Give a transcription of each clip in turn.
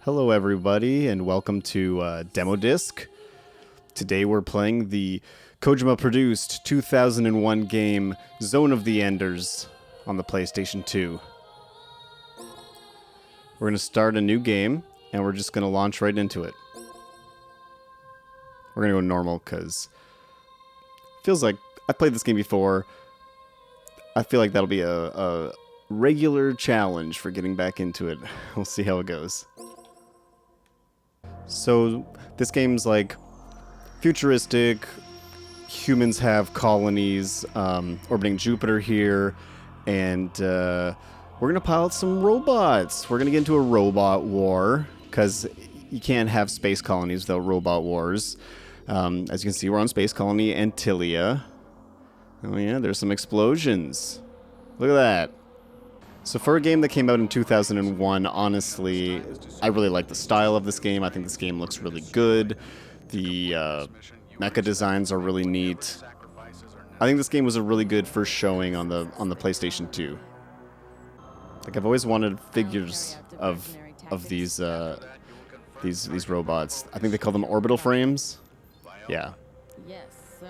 Hello everybody and welcome to Demo Disc. Today we're playing the Kojima-produced 2001 game Zone of the Enders on the PlayStation 2. We're going to start a new game and we're just going to launch right into it. We're going to go normal because it feels like I've played this game before. I feel like that'll be a regular challenge for getting back into it. We'll see how it goes. So, this game's like futuristic. Humans have colonies orbiting Jupiter here, and we're gonna pilot some robots. We're gonna get into a robot war because you can't have space colonies without robot wars. As you can see, we're on space colony Antilia. Oh yeah, there's some explosions. Look at that. So for a game that came out in 2001, honestly, I really like the style of this game. I think this game looks really good. The mecha designs are really neat. I think this game was a really good first showing on the PlayStation 2. Like, I've always wanted figures of these robots. I think they call them orbital frames. Yeah,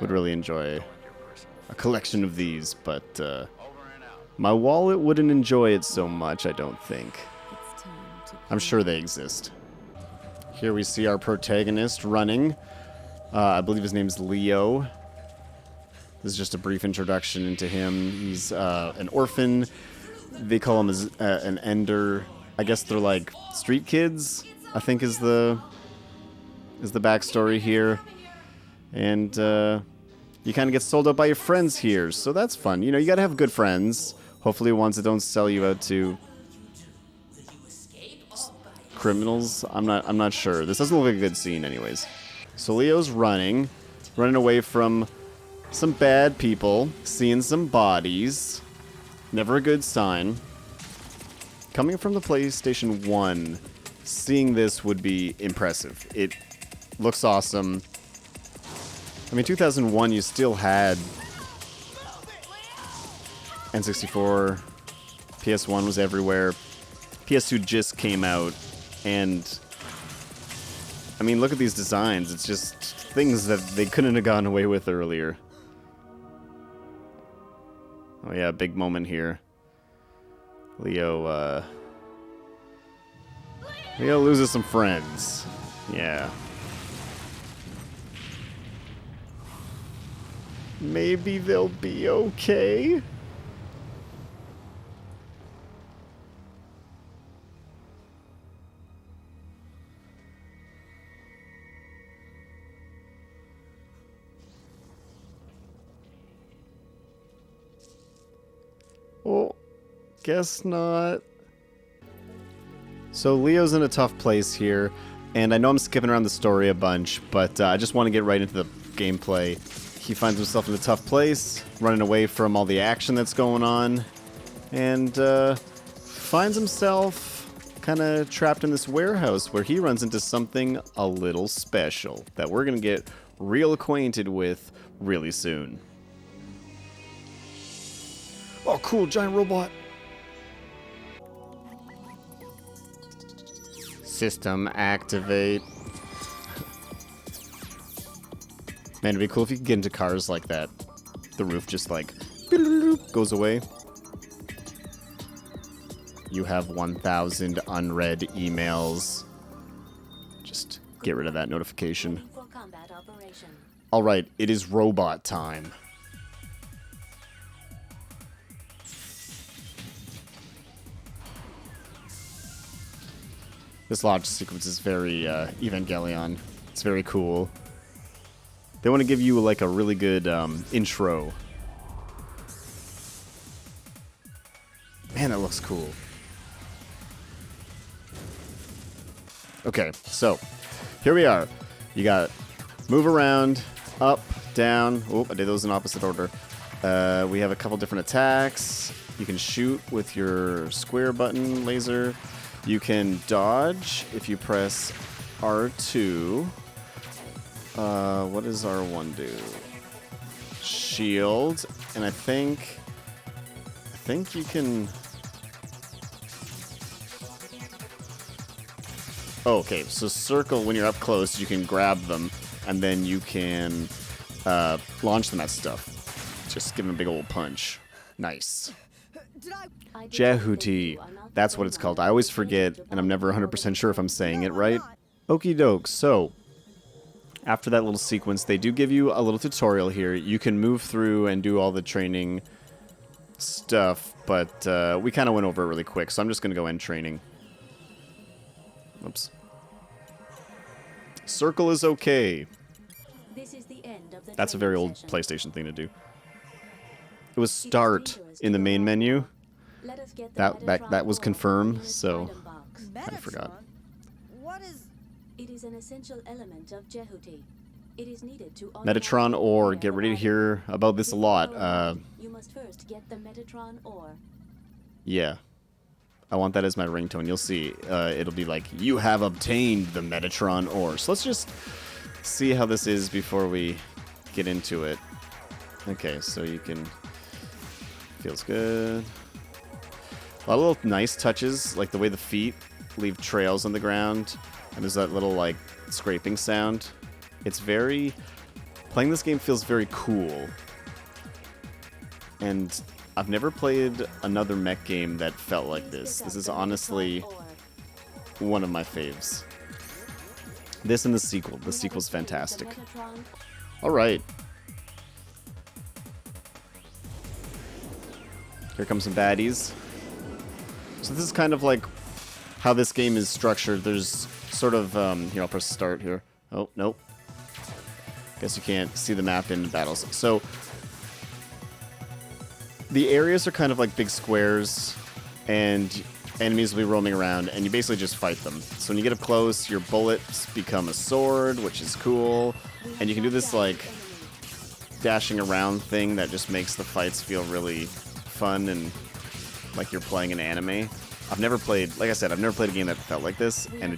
would really enjoy a collection of these, but my wallet wouldn't enjoy it so much, I don't think. I'm sure they exist. Here we see our protagonist running. I believe his name's Leo. This is just a brief introduction into him. He's an orphan. They call him an ender. I guess they're like street kids, I think is the backstory here. And you kind of get sold out by your friends here, so that's fun. You know, you gotta have good friends. Hopefully ones that don't sell you out to criminals. I'm not sure. This doesn't look like a good scene anyways. So Leo's running away from some bad people, seeing some bodies. Never a good sign. Coming from the PlayStation 1, seeing this would be impressive. It looks awesome. I mean, 2001, you still had N64, PS1 was everywhere, PS2 just came out, and I mean, look at these designs. It's just things that they couldn't have gotten away with earlier. Oh yeah, big moment here. Leo loses some friends. Yeah. Maybe they'll be okay. Oh, guess not. So Leo's in a tough place here, and I know I'm skipping around the story a bunch, but I just want to get right into the gameplay. He finds himself in a tough place, running away from all the action that's going on, and finds himself kind of trapped in this warehouse where he runs into something a little special that we're going to get real acquainted with really soon. Oh, cool, giant robot. System activate. Man, it'd be cool if you could get into cars like that. The roof just like goes away. You have 1,000 unread emails. Just get rid of that notification. Alright, it is robot time. This launch sequence is very Evangelion. It's very cool. They want to give you like a really good intro. Man, that looks cool. Okay, so here we are. You got move around, up, down. Oh, I did those in opposite order. We have a couple different attacks. You can shoot with your square button laser. You can dodge if you press R2. What does R1 do? Shield, and I think you can Oh, okay, so circle, when you're up close, you can grab them, and then you can launch them at stuff. Just give them a big old punch. Nice. Jehuti. That's what it's called. I always forget, and I'm never 100% sure if I'm saying it right. Okie doke. So, after that little sequence, they do give you a little tutorial here. You can move through and do all the training stuff, but we kind of went over it really quick, so I'm just going to go end training. Oops. Circle is okay. That's a very old PlayStation thing to do. It was start in the main menu. That was confirmed, so I forgot. What is... It is an essential element of Jehuti. It is needed to Metatron ore. Get ready to hear about this a lot. You must first get the Metatron ore. Yeah. I want that as my ringtone. You'll see. It'll be like, you have obtained the Metatron ore. So let's just see how this is before we get into it. Okay, so you can... Feels good. A lot of little nice touches, like the way the feet leave trails on the ground. And there's that little, like, scraping sound. It's very... Playing this game feels very cool. And I've never played another mech game that felt like this. This is honestly one of my faves. This and the sequel. The sequel's fantastic. Alright. Here come some baddies. So this is kind of like how this game is structured. There's sort of, here, I'll press start here. Oh, nope. Guess you can't see the map in battles. So the areas are kind of like big squares, and enemies will be roaming around, and you basically just fight them. So when you get up close, your bullets become a sword, which is cool, and you can do this like dashing around thing that just makes the fights feel really fun and like you're playing an anime. I've never played, like I said, I've never played a game that felt like this, and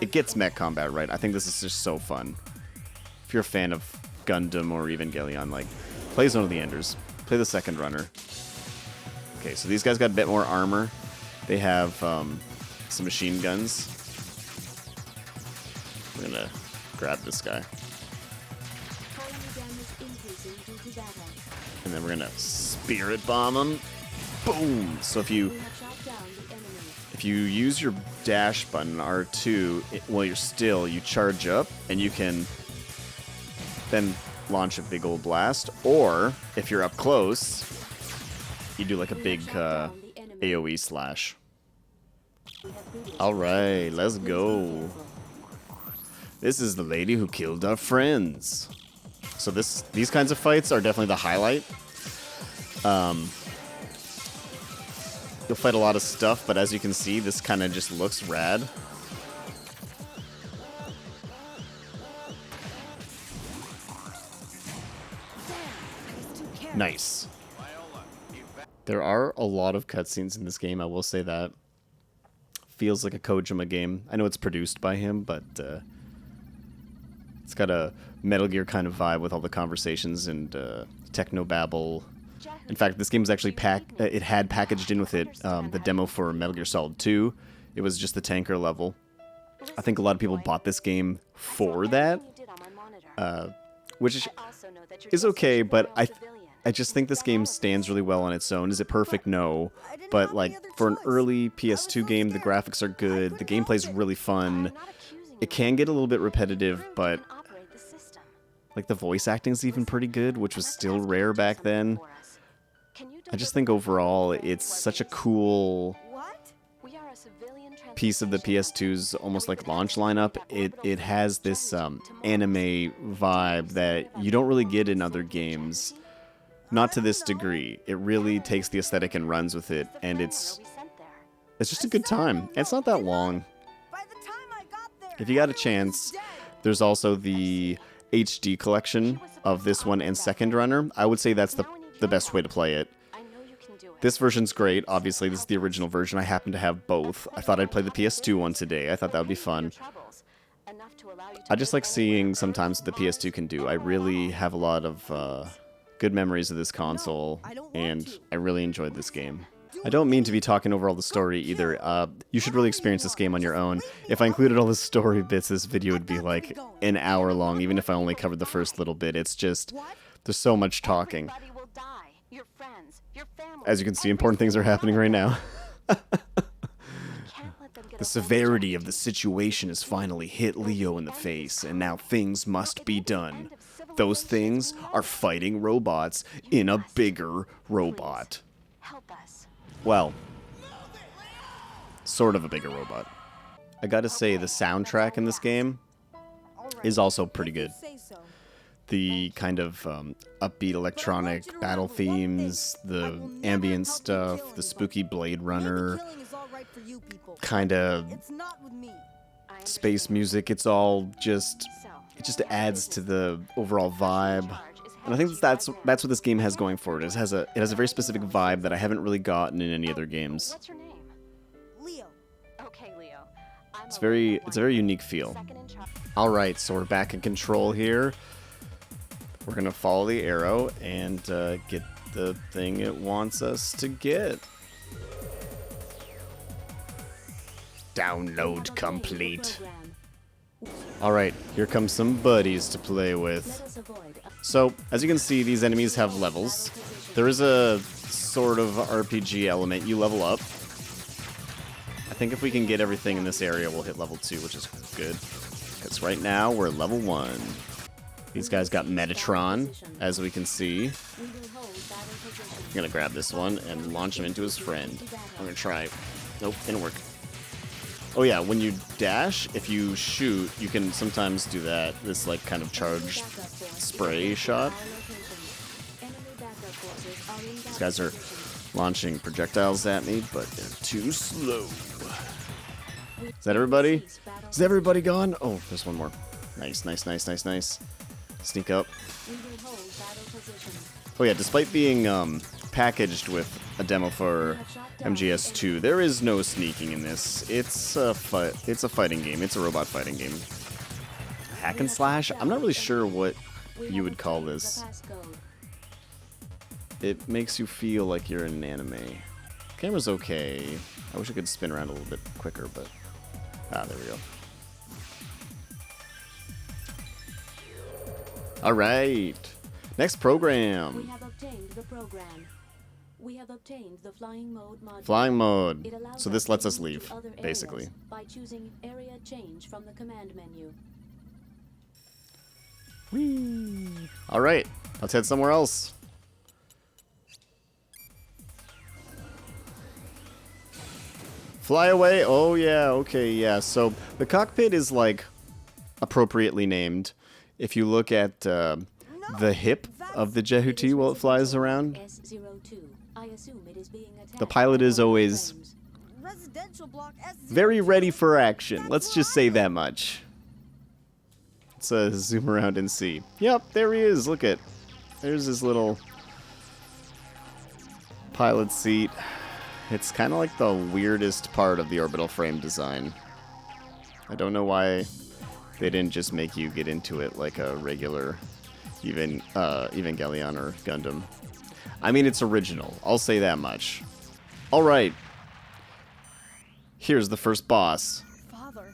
it gets mech combat right. I think this is just so fun. If you're a fan of Gundam or Evangelion, like, play Zone of the Enders. Play the second runner. Okay, so these guys got a bit more armor. They have some machine guns. We're gonna grab this guy. And then we're gonna spirit bomb him. Boom! So if you use your dash button, R2, while you're still, you charge up, and you can then launch a big old blast. Or, if you're up close, you do like a big AoE slash. Alright, let's go. This is the lady who killed our friends. So these kinds of fights are definitely the highlight. You'll fight a lot of stuff, but as you can see, this kind of just looks rad. Nice. There are a lot of cutscenes in this game, I will say that. Feels like a Kojima game. I know it's produced by him, but it's got a Metal Gear kind of vibe with all the conversations and technobabble. In fact, this game was actually it had packaged in with it the demo for Metal Gear Solid 2. It was just the tanker level. I think a lot of people bought this game for that, which is okay, but I just think this game stands really well on its own. Is it perfect? No. But like for an early PS2 game, the graphics are good, the gameplay's really fun. It can get a little bit repetitive, but like the voice acting's even pretty good, which was still rare back then. I just think overall it's such a cool piece of the PS2's almost like launch lineup. It has this anime vibe that you don't really get in other games. Not to this degree. It really takes the aesthetic and runs with it, and it's just a good time. It's not that long. If you got a chance, there's also the HD collection of this one and Second Runner. I would say that's the best way to play it. This version's great. Obviously, this is the original version. I happen to have both. I thought I'd play the PS2 one today. I thought that would be fun. I just like seeing sometimes what the PS2 can do. I really have a lot of good memories of this console, and I really enjoyed this game. I don't mean to be talking over all the story either. You should really experience this game on your own. If I included all the story bits, this video would be like an hour long, even if I only covered the first little bit. It's just, there's so much talking. As you can see, important things are happening right now. The severity of the situation has finally hit Leo in the face, and now things must be done. Those things are fighting robots in a bigger robot. Well, sort of a bigger robot. I gotta say, the soundtrack in this game is also pretty good. The kind of upbeat electronic battle themes, the ambient stuff, the spooky Blade Runner, kind of space music, it's all just, it just adds to the overall vibe. And I think that's what this game has going for it. It has a very specific vibe that I haven't really gotten in any other games. What's your name? Leo. Okay, Leo. It's a very unique feel. All right, so we're back in control here. We're gonna follow the arrow and get the thing it wants us to get. Download complete. All right, here comes some buddies to play with. So, as you can see, these enemies have levels. There is a sort of RPG element. You level up. I think if we can get everything in this area, we'll hit level 2, which is good. Because right now, we're level 1. These guys got Metatron, as we can see. I'm gonna grab this one and launch him into his friend. I'm gonna try. Nope, didn't work. Oh yeah, when you dash, if you shoot, you can sometimes do that. This like kind of charged spray shot. These guys are launching projectiles at me, but they're too slow. Is that everybody? Is everybody gone? Oh, there's one more. Nice, nice, nice, nice, nice. Sneak up. Oh yeah, despite being packaged with a demo for MGS2, there is no sneaking in this. It's a fighting game. It's a robot fighting game. Hack and slash? I'm not really sure what you would call this. It makes you feel like you're in an anime. Camera's okay. I wish I could spin around a little bit quicker, but... Ah, there we go. Alright. Next program. We have obtained the program. We have obtained the flying mode module. Flying mode. It allows So this lets to us move leave, to other areas basically. by choosing area change from the command menu. Whee! Alright, let's head somewhere else. Fly away. Oh yeah, okay, yeah. So the cockpit is like appropriately named. If you look at the hip of the Jehuti while it flies around, the pilot is always very ready for action. Let's just say that much. Let's zoom around and see. Yep, there he is. Look at. There's his little pilot seat. It's kind of like the weirdest part of the orbital frame design. I don't know why they didn't just make you get into it like a regular Evangelion or Gundam. I mean, it's original. I'll say that much. All right. Here's the first boss. Father,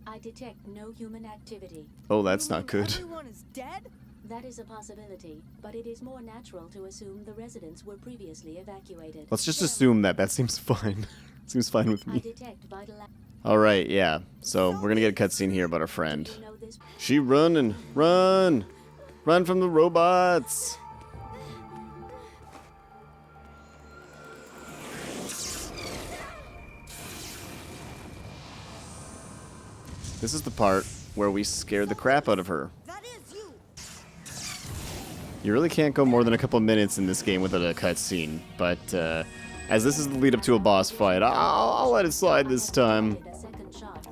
I detect no human activity. Oh, that's not good. Everyone is dead? That is a possibility, but it is more natural to assume the residents were previously evacuated. Let's just assume that. That seems fine. Seems fine with I me. detect vital. Alright, yeah. So, we're gonna get a cutscene here about our friend. She running! Run! Run from the robots! This is the part where we scare the crap out of her. You really can't go more than a couple minutes in this game without a cutscene, but as this is the lead up to a boss fight, I'll let it slide this time.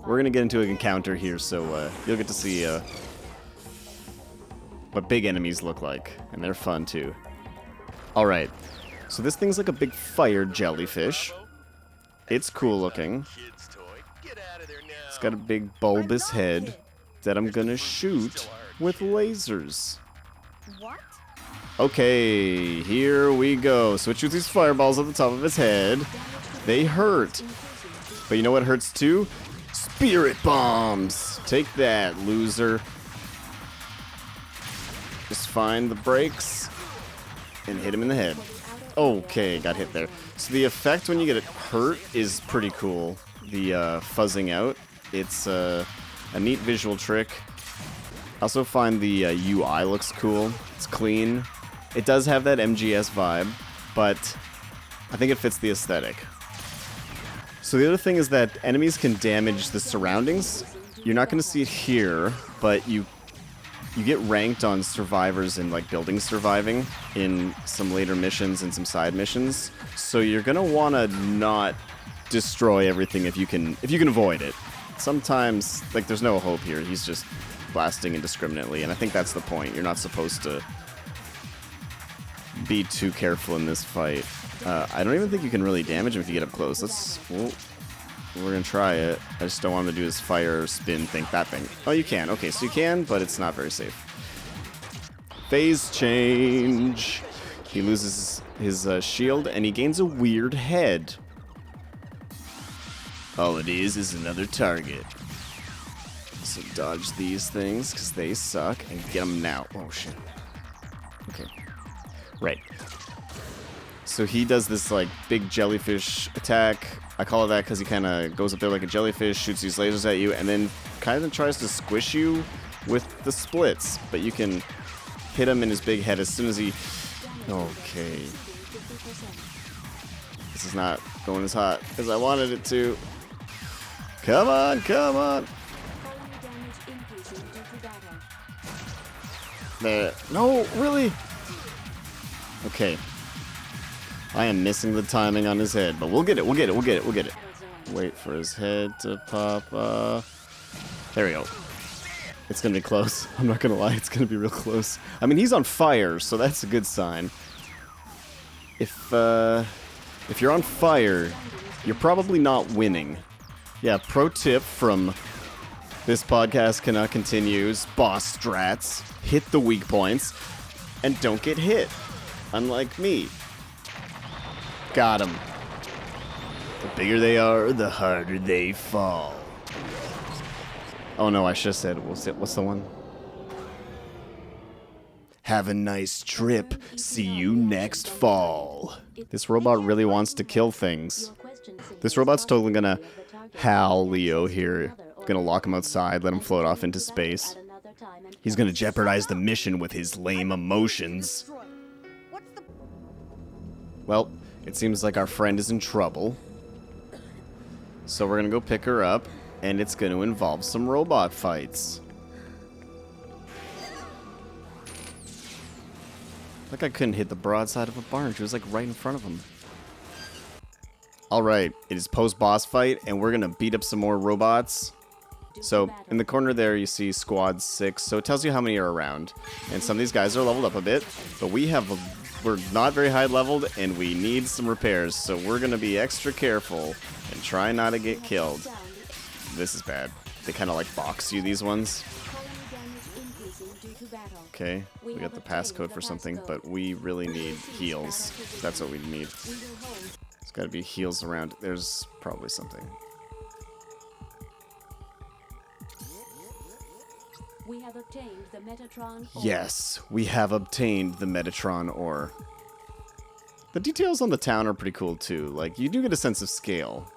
We're gonna get into an encounter here, so you'll get to see what big enemies look like, and they're fun too. Alright, so this thing's like a big fire jellyfish. It's cool looking. It's got a big bulbous head that I'm gonna shoot with lasers. What? Okay, here we go. Switch with these fireballs at the top of his head. They hurt. But you know what hurts too? Spirit bombs! Take that, loser. Just find the brakes and hit him in the head. Okay, got hit there. So the effect when you get hurt is pretty cool. The fuzzing out. It's a neat visual trick. I also find the UI looks cool. It's clean. It does have that MGS vibe, but I think it fits the aesthetic. So the other thing is that enemies can damage the surroundings. You're not going to see it here, but you get ranked on survivors and like building surviving in some later missions and some side missions. So you're going to want to not destroy everything if you can avoid it. Sometimes like there's no hope here. He's just blasting indiscriminately, and I think that's the point. You're not supposed to be too careful in this fight. I don't even think you can really damage him if you get up close. We're gonna try it. I just don't want him to do his fire spin thing, that thing. Oh, you can. Okay, so you can, but it's not very safe. Phase change. He loses his shield, and he gains a weird head. All it is another target. So dodge these things, because they suck, and get them now. Oh, shit. Okay. Right. So he does this, like, big jellyfish attack. I call it that because he kind of goes up there like a jellyfish, shoots these lasers at you, and then kind of tries to squish you with the splits. But you can hit him in his big head as soon as he... Okay. This is not going as hot as I wanted it to. Come on, come on! There. No, really? Okay. I am missing the timing on his head, but we'll get it, we'll get it, we'll get it, we'll get it. Wait for his head to pop up. There we go. It's gonna be close. I'm not gonna lie, it's gonna be real close. I mean, he's on fire, so that's a good sign. If you're on fire, you're probably not winning. Yeah, pro tip from This Podcast Cannot Continue's boss strats. Hit the weak points, and don't get hit. Unlike me. Got him. The bigger they are, the harder they fall. Oh no, I should have said, what's the one? Have a nice trip. See you next fall. This robot really wants to kill things. This robot's totally gonna howl Leo here. Gonna lock him outside, let him float off into space. He's gonna jeopardize the mission with his lame emotions. Well, it seems like our friend is in trouble. So we're gonna go pick her up, and it's gonna involve some robot fights. Like I couldn't hit the broadside of a barn. She was like right in front of him. Alright, it is post-boss fight, and we're gonna beat up some more robots. So, in the corner there, you see Squad 6, so it tells you how many are around. And some of these guys are leveled up a bit, but we're not very high leveled, and we need some repairs, so we're gonna be extra careful and try not to get killed. This is bad. They kind of like box you, these ones. Okay, we got the passcode for something, but we really need heals. That's what we need. There's gotta be heals around. There's probably something. We have obtained the Metatron ore. Yes, we have obtained the Metatron ore. The details on the town are pretty cool too. Like, you do get a sense of scale.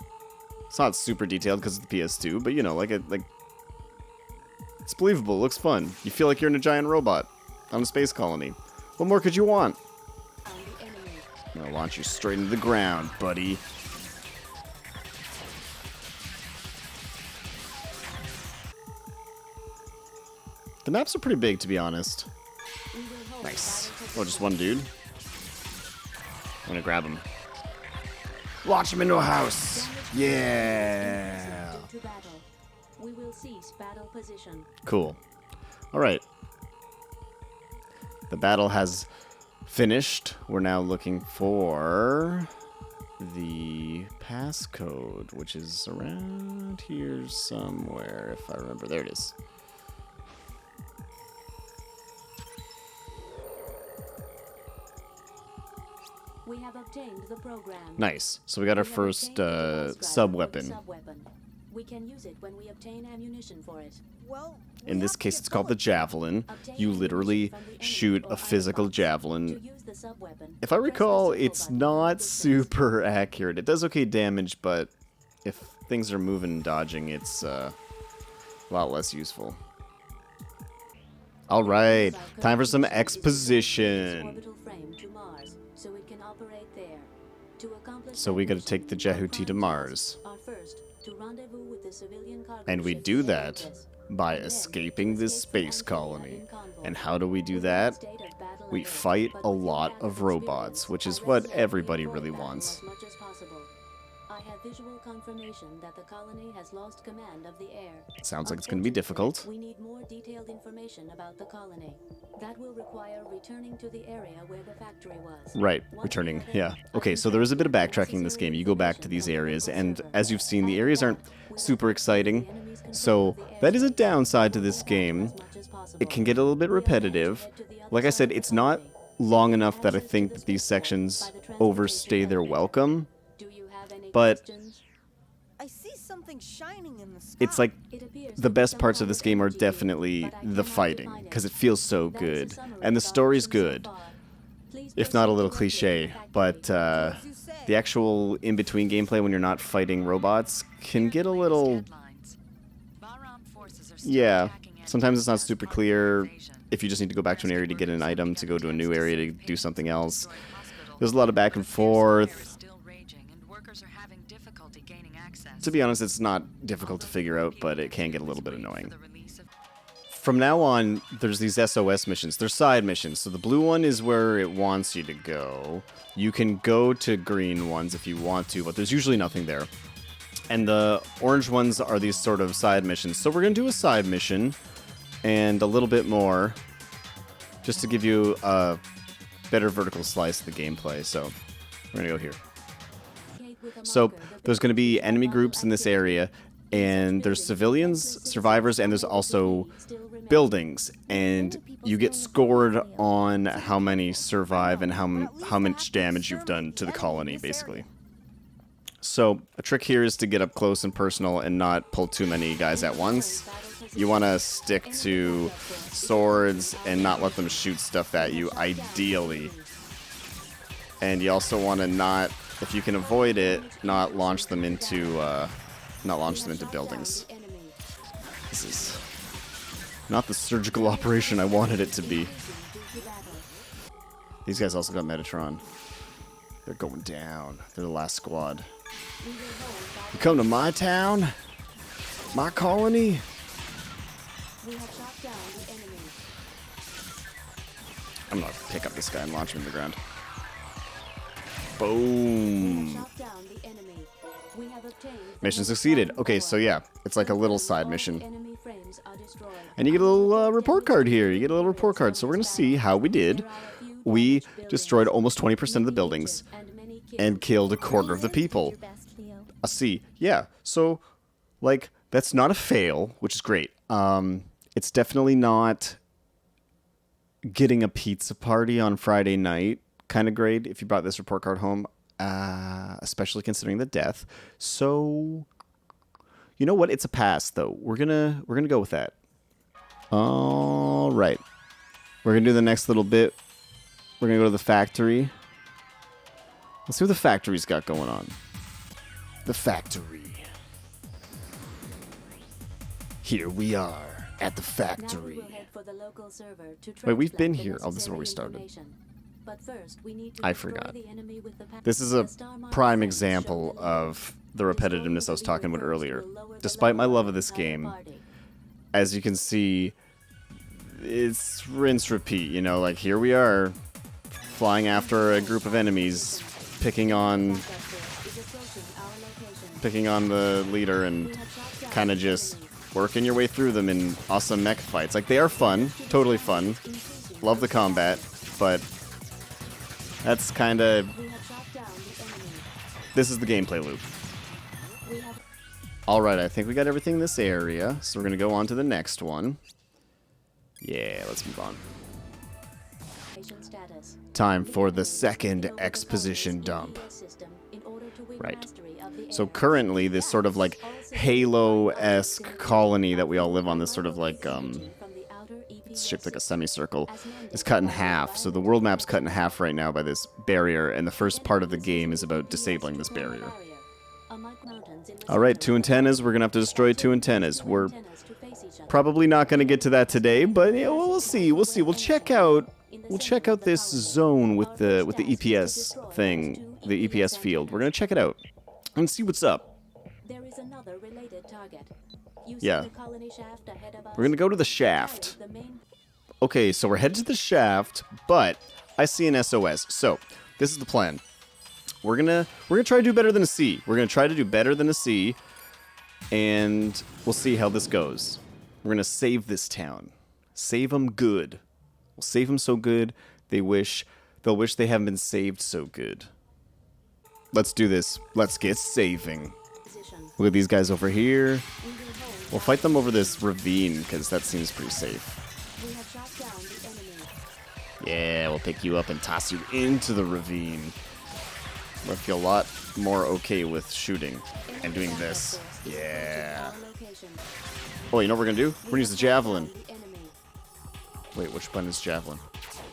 It's not super detailed because it's the PS2, but you know, like it's believable. It looks fun. You feel like you're in a giant robot on a space colony. What more could you want? I'm gonna launch you straight into the ground, buddy. The maps are pretty big, to be honest. Nice. Oh, just one dude. I'm gonna grab him. Launch him into a house. Yeah. We will cease battle position. Cool. All right. The battle has finished. We're now looking for the passcode, which is around here somewhere, if I remember. There it is. We have obtained the program. Nice. So we got our first sub-weapon. We can use it when we obtain ammunition for it. Well, In this case, it's called the javelin. You literally shoot a physical javelin. If I recall, it's not super accurate. It does okay damage, but if things are moving and dodging, it's a lot less useful. All right, time for some exposition. So we got to take the Jehuti to Mars. And we do that by escaping this space colony. And how do we do that? We fight a lot of robots, which is what everybody really wants. I have visual confirmation that the colony has lost command of the air. Sounds like it's going to be difficult. We need more detailed information about the colony. That will require returning to the area where the factory was. Right, returning, yeah. Okay, so there is a bit of backtracking in this game. You go back to these areas, and as you've seen, the areas aren't super exciting. So that is a downside to this game. It can get a little bit repetitive. Like I said, it's not long enough that I think that these sections overstay their welcome. But I see something shining in the sky. it's like the best parts of this game are definitely the fighting, because it feels so good. And the story's good, if not a little cliche. But the actual in-between gameplay when you're not fighting robots can get a little... Yeah, sometimes it's not super clear if you just need to go back to an area to get an item, to go to a new area to do something else. There's a lot of back and forth. To be honest, it's not difficult to figure out, but it can get a little bit annoying. From now on, there's these SOS missions. They're side missions. So the blue one is where it wants you to go. You can go to green ones if you want to, but there's usually nothing there. And the orange ones are these sort of side missions. So we're going to do a side mission and a little bit more just to give you a better vertical slice of the gameplay. So we're going to go here. So there's going to be enemy groups in this area, and there's civilians, survivors, and there's also buildings. And you get scored on how many survive and how much damage you've done to the colony, basically. So a trick here is to get up close and personal and not pull too many guys at once. You want to stick to swords and not let them shoot stuff at you, ideally. And you also want to not, if you can avoid it, not launch them into buildings. This is not the surgical operation I wanted it to be. These guys also got Metatron. They're going down. They're the last squad. You come to my town? My colony? I'm gonna pick up this guy and launch him in the ground. Boom. Mission succeeded. Okay, so yeah, it's like a little side mission. And you get a little report card here. You get a little report card. So we're going to see how we did. We destroyed almost 20% of the buildings and killed a quarter of the people. A C. Yeah, so, like, that's not a fail, which is great. It's definitely not getting a pizza party on Friday night kind of great if you brought this report card home, especially considering the death. So, you know what? It's a pass, though. We're gonna go with that. All right, we're gonna do the next little bit. We're gonna go to the factory. Let's see what the factory's got going on. The factory. Here we are at the factory. Wait, we've been here. Oh, this is where we started. I forgot. This is a prime example of the repetitiveness I was talking about earlier. Despite my love of this game, as you can see, it's rinse repeat. You know, like here we are, flying after a group of enemies, picking on the leader and kind of just working your way through them in awesome mech fights. Like, they are fun, totally fun. Love the combat, but that's kind of... This is the gameplay loop. Alright, I think we got everything in this area, so we're going to go on to the next one. Yeah, let's move on. status. Time for the second exposition dump. Right. So currently, this sort of like Halo-esque colony that we all live on, this sort of like it's shaped like a semicircle, is cut in half. So the world map's cut in half right now by this barrier, and the first part of the game is about disabling this barrier. Alright, 2 antennas. We're gonna have to destroy 2 antennas. We're probably not gonna get to that today, but yeah, we'll see. We'll see. We'll check out this zone with the EPS thing, the EPS field. We're gonna check it out and see what's up. There is another related target. Yeah. We're gonna go to the shaft. Okay, so we're headed to the shaft, but I see an SOS. So this is the plan. We're gonna try to do better than a C. We're gonna try to do better than a C, and we'll see how this goes. We're gonna save this town. Save them good. We'll save them so good they'll wish they haven't been saved so good. Let's do this. Let's get saving. Look at these guys over here. We'll fight them over this ravine because that seems pretty safe. Yeah, we'll pick you up and toss you into the ravine. I feel a lot more okay with shooting and doing this. Yeah. Oh, you know what we're gonna do? We're gonna use the javelin. Wait, which button is javelin?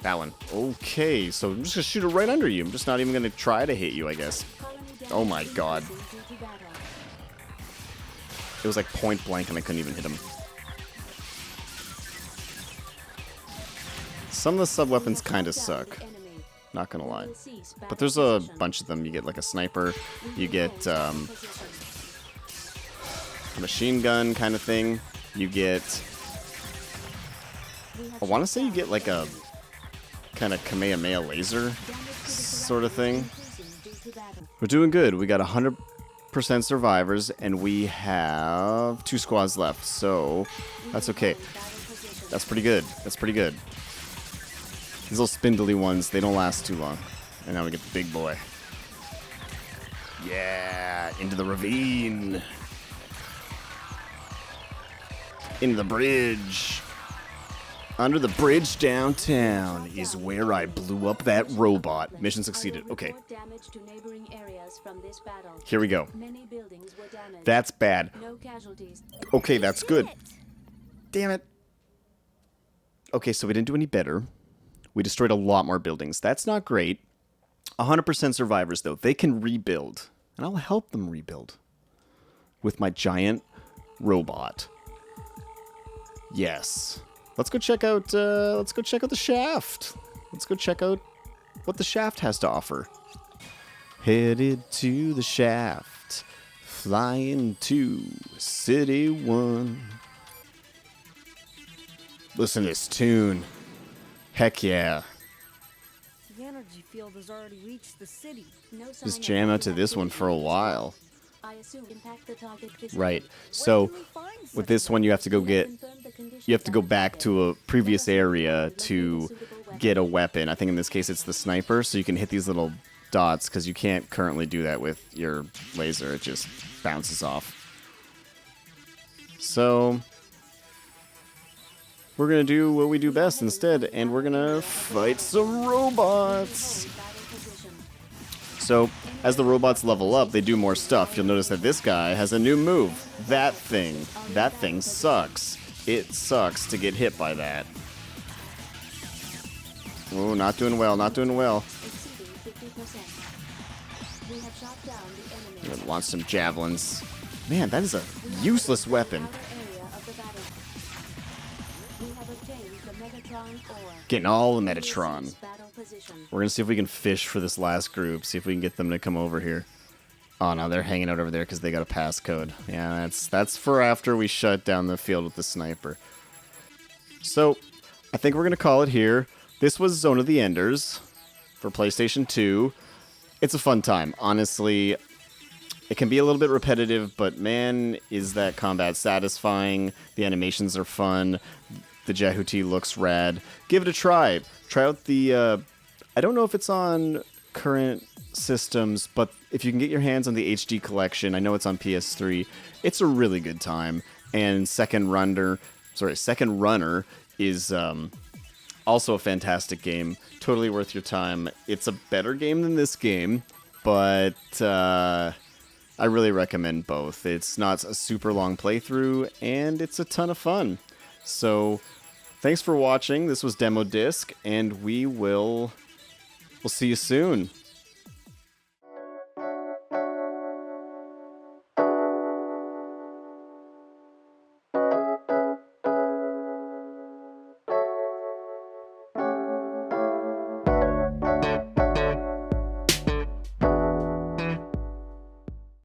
That one. Okay, so I'm just gonna shoot it right under you. I'm just not even gonna try to hit you, I guess. Oh my god. It was like point blank and I couldn't even hit him. Some of the sub-weapons kind of suck. Not gonna lie. But there's a bunch of them. You get like a sniper. You get a machine gun kind of thing. You get... I want to say you get like a kind of Kamehameha laser sort of thing. We're doing good. We got 100% survivors and we have 2 squads left. So that's okay. That's pretty good. That's pretty good. These little spindly ones, they don't last too long. And now we get the big boy. Yeah, into the ravine. Into the bridge. Under the bridge downtown is where I blew up that robot. Mission succeeded. Okay. Here we go. That's bad. Okay, that's good. Damn it. Okay, so we didn't do any better. We destroyed a lot more buildings. That's not great. 100% survivors, though. They can rebuild. And I'll help them rebuild. With my giant robot. Yes. Let's go check out the shaft. Let's go check out what the shaft has to offer. Headed to the shaft. Flying to City 1. Listen to this tune. Heck yeah. The energy field has already reached the city. Just jam out to this one for a while. Right. So with this one you have to go back to a previous area to get a weapon. I think in this case it's the sniper, so you can hit these little dots because you can't currently do that with your laser. It just bounces off. So we're going to do what we do best instead, and we're going to fight some robots. So, as the robots level up, they do more stuff. You'll notice that this guy has a new move. That thing sucks. It sucks to get hit by that. Oh, not doing well, not doing well. I'm gonna launch some javelins. Man, that is a useless weapon. Getting all the Metatron. We're gonna see if we can fish for this last group. See if we can get them to come over here. Oh no, they're hanging out over there because they got a passcode. Yeah, that's for after we shut down the field with the sniper. So, I think we're gonna call it here. This was Zone of the Enders for PlayStation 2. It's a fun time. Honestly, it can be a little bit repetitive, but man, is that combat satisfying. The animations are fun. The Jahuti looks rad. Give it a try. Try out the... I don't know if it's on current systems, but if you can get your hands on the HD collection, I know it's on PS3, it's a really good time. And Second Runner is Also a fantastic game. Totally worth your time. It's a better game than this game, but I really recommend both. It's not a super long playthrough, and it's a ton of fun. So, thanks for watching. This was Demo Disc, and we'll see you soon.